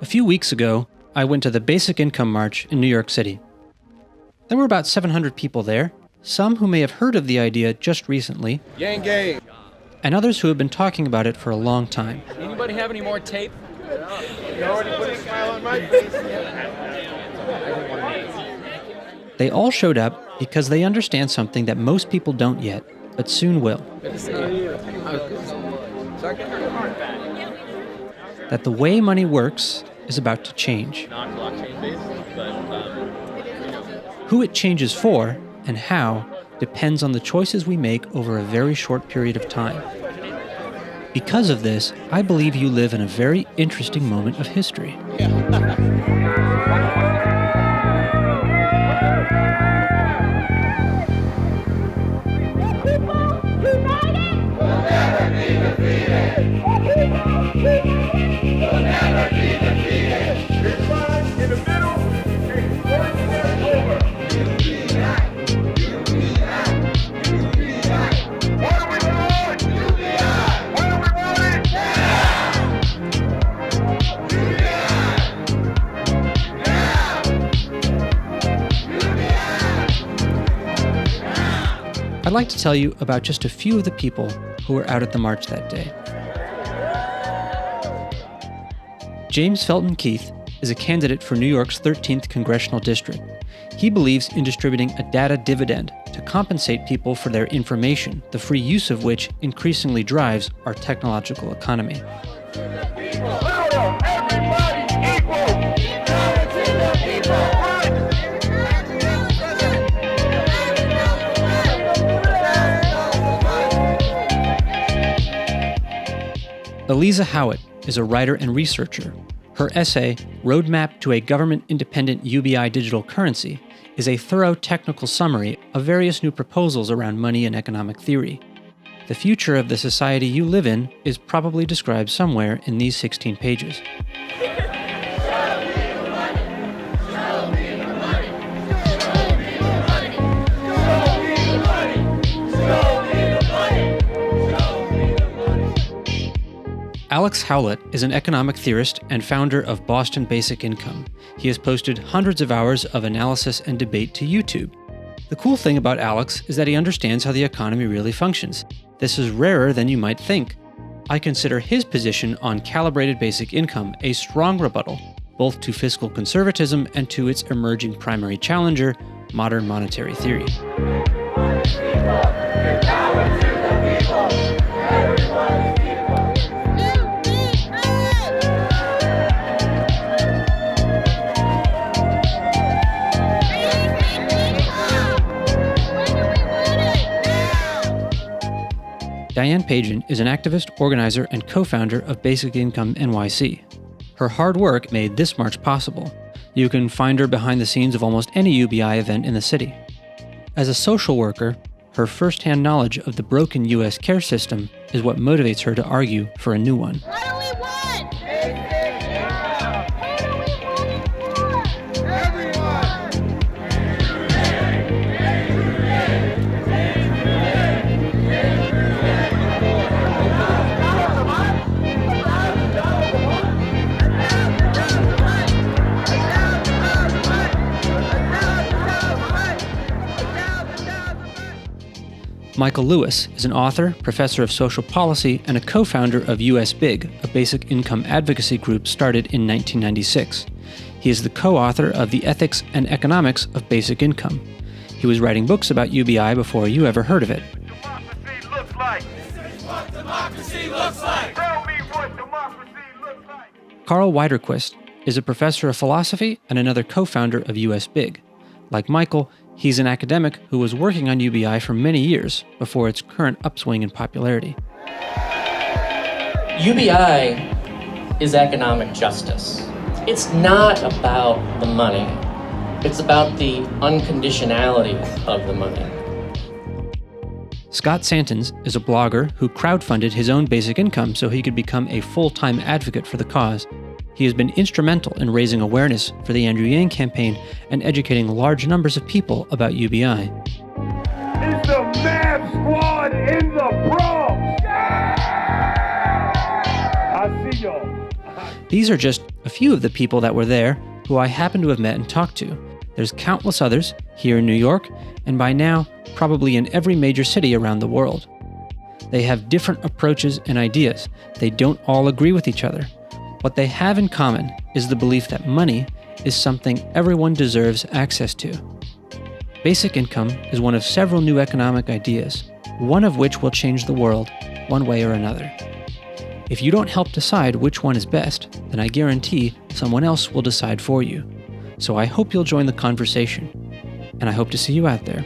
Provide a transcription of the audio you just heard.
A few weeks ago, I went to the Basic Income March in New York City. There were about 700 people there, some who may have heard of the idea just recently, Gang gang. and others who have been talking about it for a long time. Anybody have any more tape? You already put a smile on my face. They all showed up because they understand something that most people don't yet, but soon will. That the way money works is about to change. Non-blockchain based, but Who it changes for and how depends on the choices we make over a very short period of time. Because of this, I believe you live in a very interesting moment of history. I'd like to tell you about just a few of the people who were out at the march that day. James Felton Keith is a candidate for New York's 13th Congressional District. He believes in distributing a data dividend to compensate people for their information, the free use of which increasingly drives our technological economy. Aleeza Howitt is a writer and researcher. Her essay, Roadmap to a Government-Independent UBI Digital Currency, is a thorough technical summary of various new proposals around money and economic theory. The future of the society you live in is probably described somewhere in these 16 pages. Alex Howlett is an economic theorist and founder of Boston Basic Income. He has posted hundreds of hours of analysis and debate to YouTube. The cool thing about Alex is that he understands how the economy really functions. This is rarer than you might think. I consider his position on calibrated basic income a strong rebuttal, both to fiscal conservatism and to its emerging primary challenger, modern monetary theory. Diane Pagen is an activist, organizer, and co-founder of Basic Income NYC. Her hard work made this march possible. You can find her behind the scenes of almost any UBI event in the city. As a social worker, her first-hand knowledge of the broken U.S. care system is what motivates her to argue for a new one. What do we want? Michael Lewis is an author, professor of social policy, and a co-founder of US Big, a basic income advocacy group started in 1996. He is the co-author of The Ethics and Economics of Basic Income. He was writing books about UBI before you ever heard of it. Democracy looks like. This is what democracy looks like. Tell me what democracy looks like. Karl Widerquist is a professor of philosophy and another co-founder of US Big. Like Michael, he's an academic who was working on UBI for many years before its current upswing in popularity. UBI is economic justice. It's not about the money. It's about the unconditionality of the money. Scott Santens is a blogger who crowdfunded his own basic income so he could become a full-time advocate for the cause. He has been instrumental in raising awareness for the Andrew Yang campaign and educating large numbers of people about UBI. It's the Mad Squad in the Bronx! I see y'all. These are just a a few of the people that were there who I happen to have met and talked to. There's countless others here in New York, and by now, probably in every major city around the world. They have different approaches and ideas. They don't all agree with each other. What they have in common is the belief that money is something everyone deserves access to. Basic income is one of several new economic ideas, one of which will change the world one way or another. If you don't help decide which one is best, then I guarantee someone else will decide for you. So I hope you'll join the conversation, and I hope to see you out there.